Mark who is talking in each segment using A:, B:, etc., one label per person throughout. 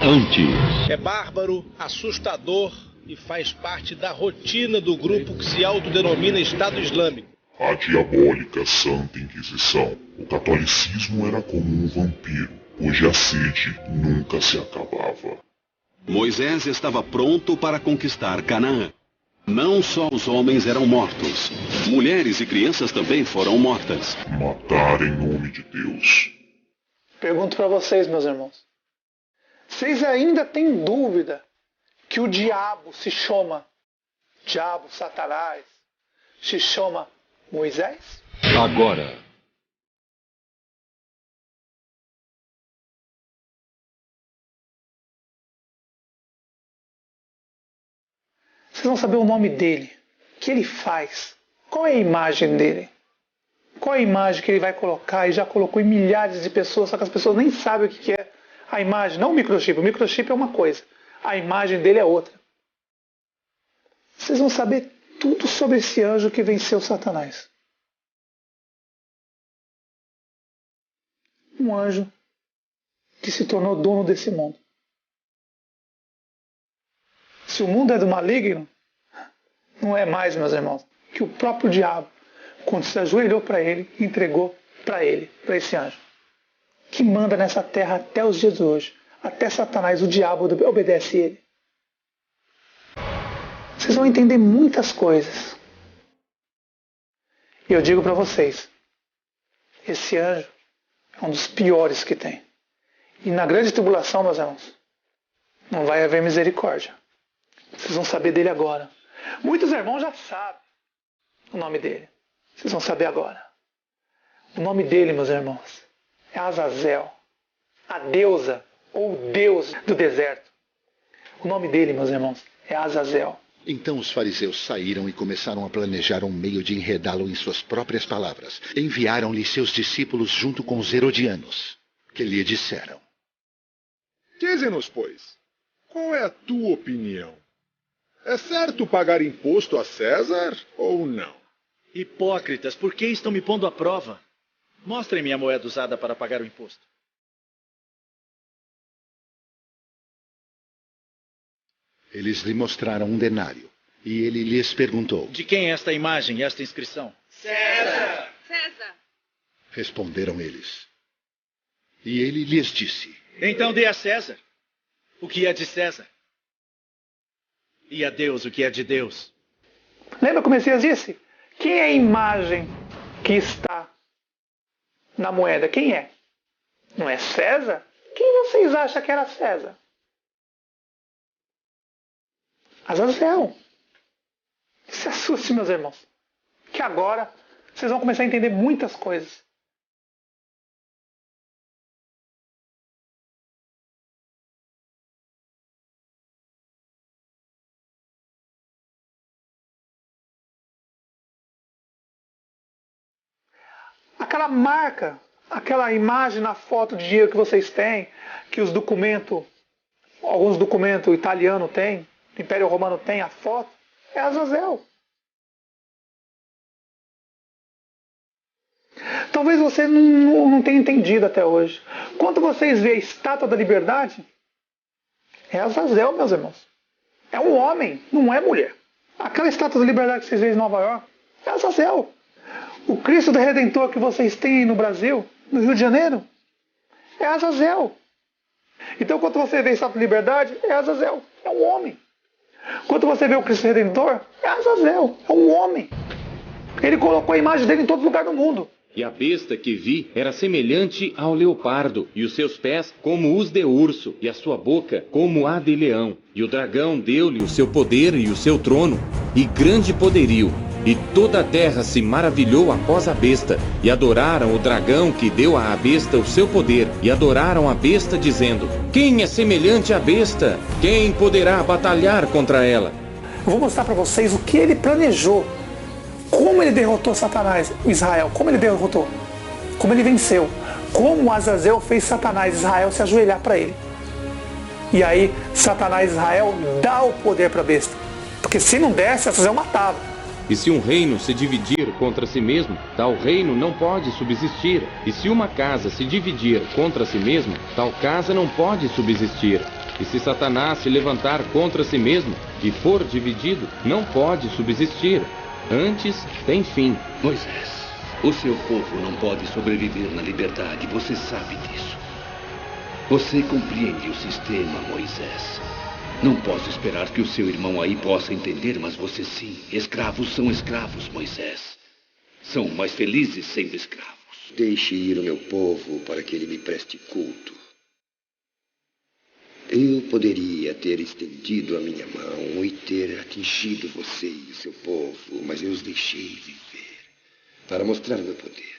A: antes.
B: É bárbaro, assustador e faz parte da rotina do grupo que se autodenomina Estado Islâmico.
C: A diabólica Santa Inquisição. O catolicismo era como um vampiro, cuja sede nunca se acabava.
D: Moisés estava pronto para conquistar Canaã. Não só os homens eram mortos, mulheres e crianças também foram mortas.
C: Matar em nome de Deus.
E: Pergunto para vocês, meus irmãos. Vocês ainda têm dúvida que o diabo se chama diabo, Satanás, se chama Moisés?
A: Agora.
E: Vocês vão saber o nome dele, o que ele faz, qual é a imagem dele, qual é a imagem que ele vai colocar e já colocou em milhares de pessoas, só que as pessoas nem sabem o que é a imagem, não o microchip é uma coisa, a imagem dele é outra. Vocês vão saber tudo sobre esse anjo que venceu Satanás. Um anjo que se tornou dono desse mundo. Se o mundo é do maligno, não é mais, meus irmãos, que o próprio diabo, quando se ajoelhou para ele, entregou para ele, para esse anjo, que manda nessa terra até os dias de hoje. Até Satanás, o diabo, obedece ele. Vocês vão entender muitas coisas. E eu digo para vocês, esse anjo é um dos piores que tem. E na grande tribulação, meus irmãos, não vai haver misericórdia. Vocês vão saber dele agora. Muitos irmãos já sabem o nome dele. Vocês vão saber agora. O nome dele, meus irmãos, é Azazel, a deusa ou Deus do deserto. O nome dele, meus irmãos, é Azazel.
F: Então os fariseus saíram e começaram a planejar um meio de enredá-lo em suas próprias palavras. Enviaram-lhe seus discípulos junto com os herodianos, que lhe disseram:
G: Dize-nos, pois, qual é a tua opinião? É certo pagar imposto a César ou não?
H: Hipócritas, por que estão me pondo à prova? Mostrem-me a moeda usada para pagar o imposto.
F: Eles lhe mostraram um denário, e ele lhes perguntou:
H: De quem é esta imagem e esta inscrição?
I: César! César!
F: Responderam eles. E ele lhes disse:
H: Então dê a César o que é de César, e a Deus o que é de Deus.
E: Lembra como Messias disse? Quem é a imagem que está na moeda? Quem é? Não é César? Quem vocês acham que era César? Azazel. Se assuste, meus irmãos, que agora vocês vão começar a entender muitas coisas. Aquela marca, aquela imagem na foto de dinheiro que vocês têm, que os documentos, alguns documentos italianos têm, o Império Romano tem a foto, é Azazel. Talvez você não tenha entendido até hoje. Quando vocês veem a Estátua da Liberdade, é Azazel, meus irmãos. É um homem, não é mulher. Aquela Estátua da Liberdade que vocês veem em Nova York, é Azazel. O Cristo do Redentor que vocês têm no Brasil, no Rio de Janeiro, é Azazel. Então, quando você vê a Estátua da Liberdade, é Azazel, é um homem. Quando você vê o Cristo Redentor, é Azazel, é um homem. Ele colocou a imagem dele em todo lugar do mundo.
J: E a besta que vi era semelhante ao leopardo, e os seus pés como os de urso, e a sua boca como a de leão. E o dragão deu-lhe o seu poder e o seu trono, e grande poderio. E toda a terra se maravilhou após a besta, e adoraram o dragão que deu à besta o seu poder, e adoraram a besta, dizendo: Quem é semelhante à besta? Quem poderá batalhar contra ela?
E: Eu vou mostrar para vocês o que ele planejou, como ele derrotou Satanás, Israel, como ele derrotou, como ele venceu, como Azazel fez Satanás, Israel, se ajoelhar para ele. E aí, Satanás, Israel, dá o poder para a besta, porque se não desse, Azazel matava.
J: E se um reino se dividir contra si mesmo, tal reino não pode subsistir. E se uma casa se dividir contra si mesma, tal casa não pode subsistir. E se Satanás se levantar contra si mesmo e for dividido, não pode subsistir. Antes tem fim.
A: Moisés, o seu povo não pode sobreviver na liberdade, você sabe disso. Você compreende o sistema, Moisés. Não posso esperar que o seu irmão aí possa entender, mas você sim. Escravos são escravos, Moisés. São mais felizes sendo escravos.
K: Deixe ir o meu povo para que ele me preste culto. Eu poderia ter estendido a minha mão e ter atingido você e o seu povo, mas eu os deixei viver para mostrar o meu poder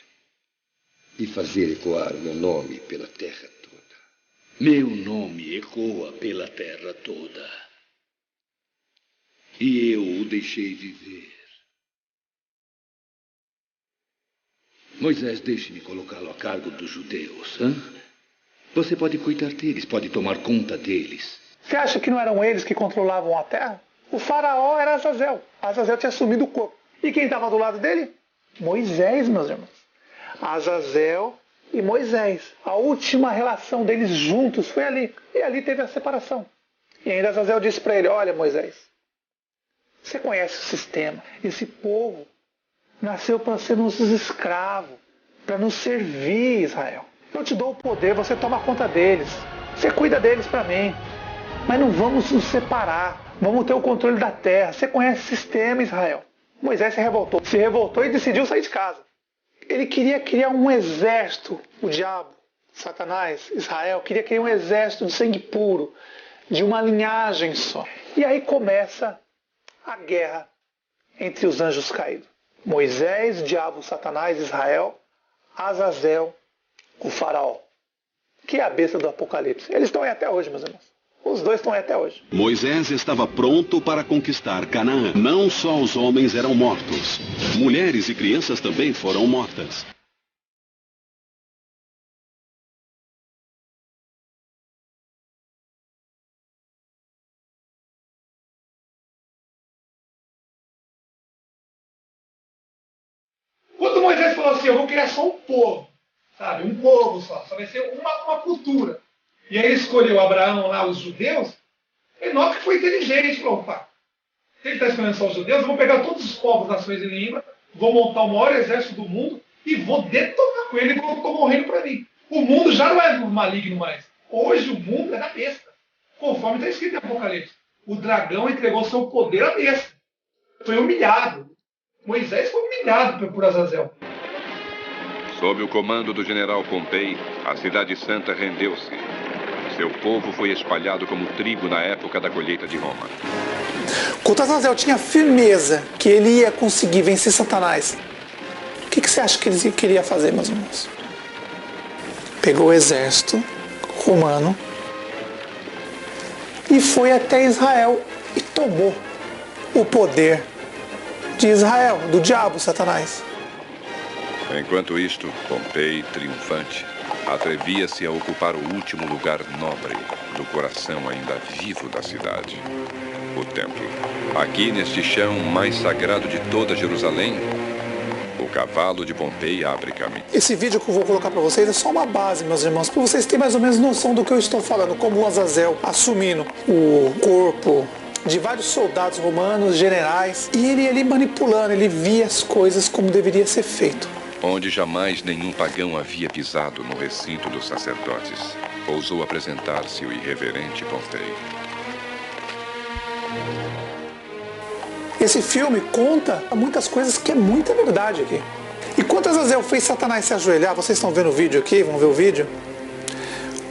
K: e fazer ecoar o meu nome pela terra toda.
A: Meu nome ecoa pela terra toda. E eu o deixei viver. Moisés, deixe-me colocá-lo a cargo dos judeus. Você pode cuidar deles, pode tomar conta deles.
E: Você acha que não eram eles que controlavam a terra? O faraó era Azazel. Azazel tinha assumido o corpo. E quem estava do lado dele? Moisés, meus irmãos. Azazel e Moisés. A última relação deles juntos foi ali. E ali teve a separação. E ainda Azazel disse para ele, olha Moisés, você conhece o sistema. Esse povo nasceu para ser nossos escravos, para nos servir, Israel. Eu te dou o poder, você toma conta deles. Você cuida deles para mim. Mas não vamos nos separar. Vamos ter o controle da terra. Você conhece o sistema, Israel. Moisés se revoltou e decidiu sair de casa. Ele queria criar um exército, o diabo, Satanás, Israel, queria criar um exército de sangue puro, de uma linhagem só. E aí começa a guerra entre os anjos caídos. Moisés, diabo, Satanás, Israel, Azazel, o faraó, que é a besta do Apocalipse. Eles estão aí até hoje, meus irmãos. Os dois estão aí até hoje.
D: Moisés estava pronto para conquistar Canaã. Não só os homens eram mortos, mulheres e crianças também foram mortas.
E: Quando Moisés falou assim, eu vou criar só um povo, sabe? Um povo só vai ser uma cultura. E aí ele escolheu Abraão lá, os judeus. Enoque foi inteligente, falou, opa, se ele está escolhendo só os judeus, eu vou pegar todos os povos, nações e línguas, vou montar o maior exército do mundo e vou detonar com ele enquanto estou morrendo para mim. O mundo já não é maligno mais. Hoje o mundo é da besta. Conforme está escrito em Apocalipse. O dragão entregou seu poder à besta. Foi humilhado. Moisés foi humilhado por Azazel.
L: Sob o comando do general Pompei, a cidade santa rendeu-se. Seu povo foi espalhado como trigo na época da colheita de Roma.
E: Quando Azazel tinha firmeza que ele ia conseguir vencer Satanás, o que você acha que ele queria fazer, meus irmãos? Pegou o exército romano e foi até Israel e tomou o poder de Israel, do diabo, Satanás.
L: Enquanto isto, Pompei, triunfante, atrevia-se a ocupar o último lugar nobre do coração ainda vivo da cidade, o templo. Aqui, neste chão mais sagrado de toda Jerusalém, o cavalo de Pompei abre caminho.
E: Esse vídeo que eu vou colocar para vocês é só uma base, meus irmãos, para vocês terem mais ou menos noção do que eu estou falando, como o Azazel assumindo o corpo de vários soldados romanos, generais, e ele ali manipulando, ele via as coisas como deveria ser feito.
L: Onde jamais nenhum pagão havia pisado no recinto dos sacerdotes, ousou apresentar-se o irreverente Pompei.
E: Esse filme conta muitas coisas que é muita verdade aqui. E quando Azazel fez Satanás se ajoelhar, vocês estão vendo o vídeo aqui, vão ver o vídeo?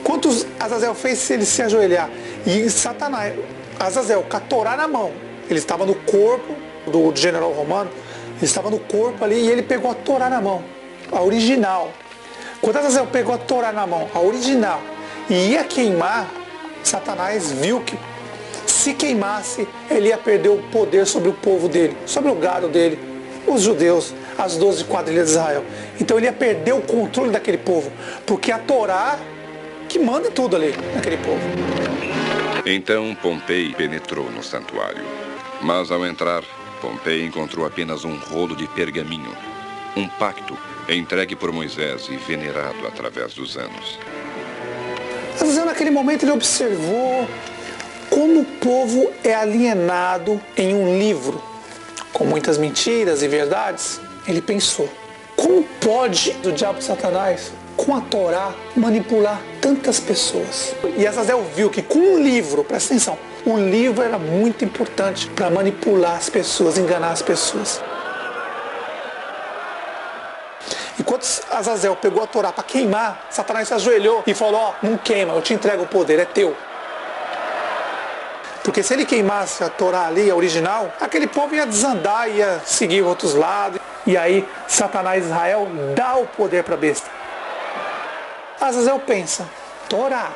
E: Quantos Azazel fez ele se ajoelhar? E Satanás, Azazel, com a Torá na mão, ele estava no corpo do general romano, ele estava no corpo ali e ele pegou a Torá na mão, a original. Quando Azazel pegou a Torá na mão, a original, e ia queimar, Satanás viu que se queimasse, ele ia perder o poder sobre o povo dele, sobre o gado dele, os judeus, as 12 quadrilhas de Israel. Então ele ia perder o controle daquele povo, porque a Torá que manda tudo ali, naquele povo.
L: Então Pompei penetrou no santuário. Mas ao entrar, Pompei encontrou apenas um rolo de pergaminho, um pacto entregue por Moisés e venerado através dos anos.
E: Azazel, naquele momento, ele observou como o povo é alienado em um livro, com muitas mentiras e verdades. Ele pensou, como pode o diabo Satanás, com a Torá, manipular tantas pessoas? E Azazel viu que com um livro, presta atenção, o livro era muito importante para manipular as pessoas, enganar as pessoas. Enquanto Azazel pegou a Torá para queimar, Satanás se ajoelhou e falou, ó, não queima, eu te entrego o poder, é teu. Porque se ele queimasse a Torá ali, a original, aquele povo ia desandar, ia seguir outros lados. E aí Satanás Israel dá o poder para a besta. Azazel pensa, Torá,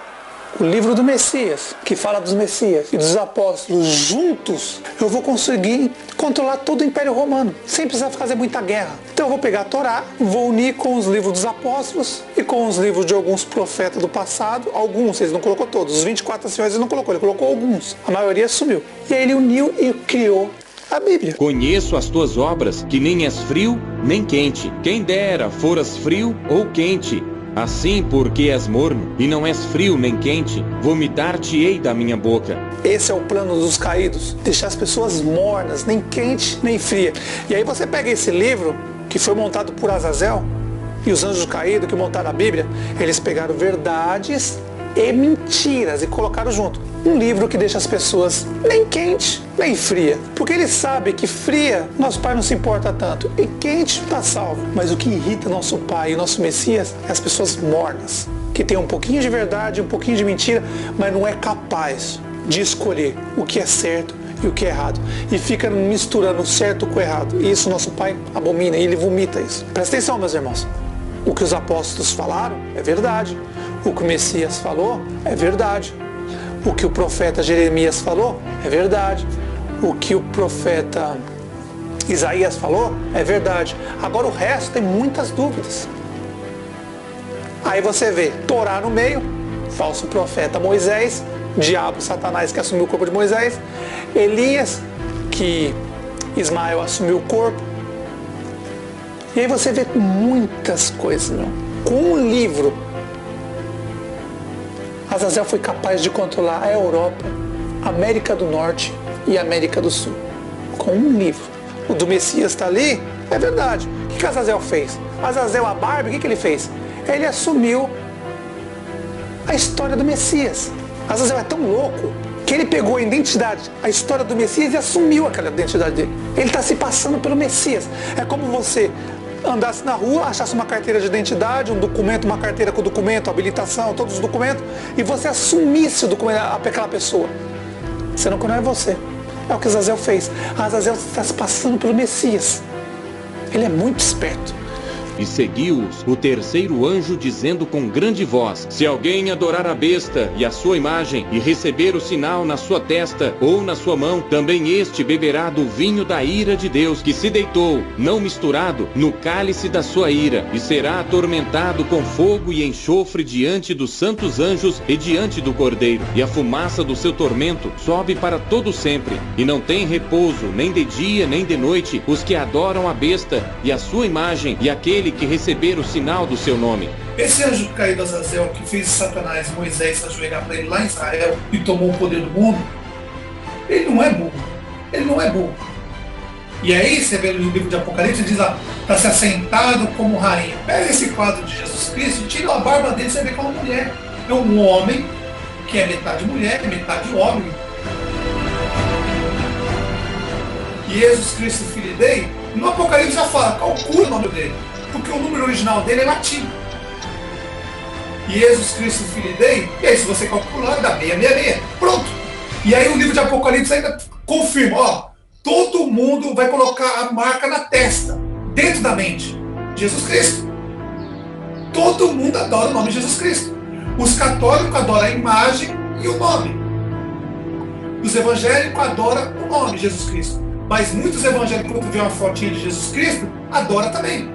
E: o livro do Messias, que fala dos Messias e dos apóstolos juntos, eu vou conseguir controlar todo o Império Romano, sem precisar fazer muita guerra. Então eu vou pegar a Torá, vou unir com os livros dos apóstolos e com os livros de alguns profetas do passado, alguns, ele não colocou todos, os 24 anciões ele não colocou, ele colocou alguns, a maioria sumiu. E aí ele uniu e criou a Bíblia.
J: Conheço as tuas obras, que nem és frio nem quente. Quem dera foras frio ou quente. Assim, porque és morno e não és frio nem quente, vomitar-te-ei da minha boca.
E: Esse é o plano dos caídos, deixar as pessoas mornas, nem quente nem fria. E aí você pega esse livro, que foi montado por Azazel, e os anjos caídos que montaram a Bíblia, eles pegaram verdades e mentiras e colocaram junto. Um livro que deixa as pessoas nem quente, nem fria. Porque ele sabe que fria, nosso Pai não se importa tanto. E quente, está salvo. Mas o que irrita nosso Pai e nosso Messias é as pessoas mornas. Que tem um pouquinho de verdade, um pouquinho de mentira, mas não é capaz de escolher o que é certo e o que é errado. E fica misturando o certo com o errado. E isso nosso Pai abomina e ele vomita isso. Presta atenção, meus irmãos. O que os apóstolos falaram é verdade. O que o Messias falou é verdade. O que o profeta Jeremias falou é verdade. O que o profeta Isaías falou é verdade. Agora o resto tem muitas dúvidas. Aí você vê Torá no meio, falso profeta Moisés, diabo Satanás que assumiu o corpo de Moisés, Elias, que Ismael assumiu o corpo. E aí você vê muitas coisas, não? Com um livro, Azazel foi capaz de controlar a Europa, a América do Norte e a América do Sul. Com um livro. O do Messias está ali, é verdade. O que Azazel fez? Azazel, a Barbie, o que ele fez? Ele assumiu a história do Messias. Azazel é tão louco que ele pegou a identidade, a história do Messias e assumiu aquela identidade dele. Ele está se passando pelo Messias. É como você andasse na rua, achasse uma carteira de identidade, um documento, uma carteira com documento, habilitação, todos os documentos, e você assumisse o documento aquela pessoa. Sendo que não é você. É o que Azazel fez. Azazel está se passando pelo Messias. Ele é muito esperto.
J: E seguiu-os o terceiro anjo dizendo com grande voz: se alguém adorar a besta e a sua imagem e receber o sinal na sua testa ou na sua mão, também este beberá do vinho da ira de Deus, que se deitou, não misturado, no cálice da sua ira, e será atormentado com fogo e enxofre diante dos santos anjos e diante do Cordeiro. E a fumaça do seu tormento sobe para todo sempre, e não tem repouso nem de dia nem de noite os que adoram a besta e a sua imagem e aquele que receber o sinal do seu nome.
E: Esse anjo caído Azazel, que fez Satanás e Moisés ajoelhar para ele lá em Israel e tomou o poder do mundo, ele não é burro. Ele não é burro. E aí, você vê no livro de Apocalipse, diz lá, está se assentado como rainha. Pega esse quadro de Jesus Cristo e tira a barba dele, você vê que é uma mulher. É um homem que é metade mulher, metade homem. E Jesus Cristo, filho dele, no Apocalipse já fala, calcula o nome dele, porque o número original dele é latim. E Jesus Cristo, filho dele, e aí se você calcular, dá 666. Pronto. E aí o livro de Apocalipse ainda confirma, ó, todo mundo vai colocar a marca na testa, dentro da mente. Jesus Cristo. Todo mundo adora o nome de Jesus Cristo. Os católicos adoram a imagem e o nome. Os evangélicos adoram o nome de Jesus Cristo. Mas muitos evangélicos, quando vê uma fotinha de Jesus Cristo, adoram também.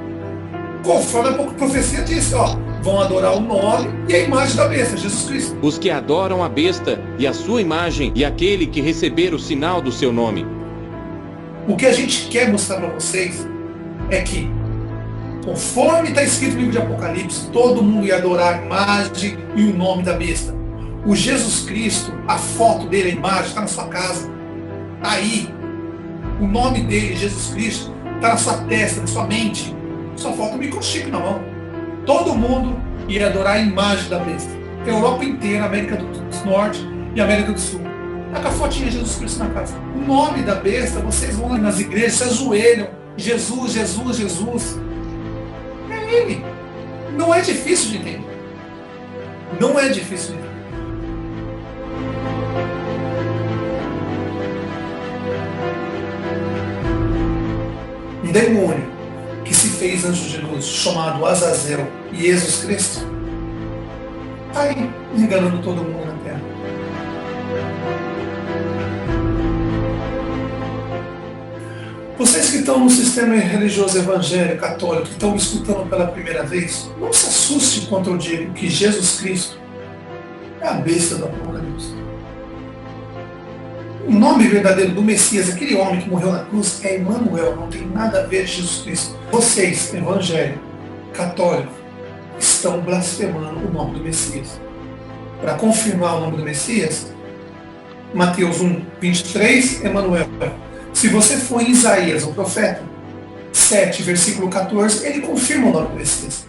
E: Conforme a profecia disse, ó, vão adorar o nome e a imagem da besta, Jesus Cristo.
J: Os que adoram a besta e a sua imagem e aquele que receber o sinal do seu nome.
E: O que a gente quer mostrar para vocês é que Conforme está escrito no livro de Apocalipse, todo mundo ia adorar a imagem e o nome da besta. O Jesus Cristo, a foto dele, a imagem, está na sua casa. Está aí. O nome dele, Jesus Cristo, está na sua testa, na sua mente. Só falta o microchip na mão. Todo mundo ia adorar a imagem da besta. A Europa inteira, América do Norte e América do Sul. Está com a fotinha de Jesus Cristo na casa. O nome da besta, vocês vão lá nas igrejas, se ajoelham. Jesus, Jesus, Jesus. É ele. Não é difícil de entender. Não é difícil de entender. Um demônio que se fez anjo de luz, chamado Azazel e Jesus Cristo, está aí enganando todo mundo na terra. Vocês que estão no sistema religioso evangélico, católico, que estão me escutando pela primeira vez, não se assuste quando eu digo que Jesus Cristo é a besta do Apocalipse. O nome verdadeiro do Messias, aquele homem que morreu na cruz, é Emanuel, não tem nada a ver com Jesus Cristo. Vocês, evangélicos, católicos, estão blasfemando o nome do Messias. Para confirmar o nome do Messias, Mateus 1, 23, Emanuel. Se você for em Isaías, o profeta, 7, versículo 14, ele confirma o nome do Messias.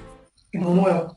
E: Emanuel.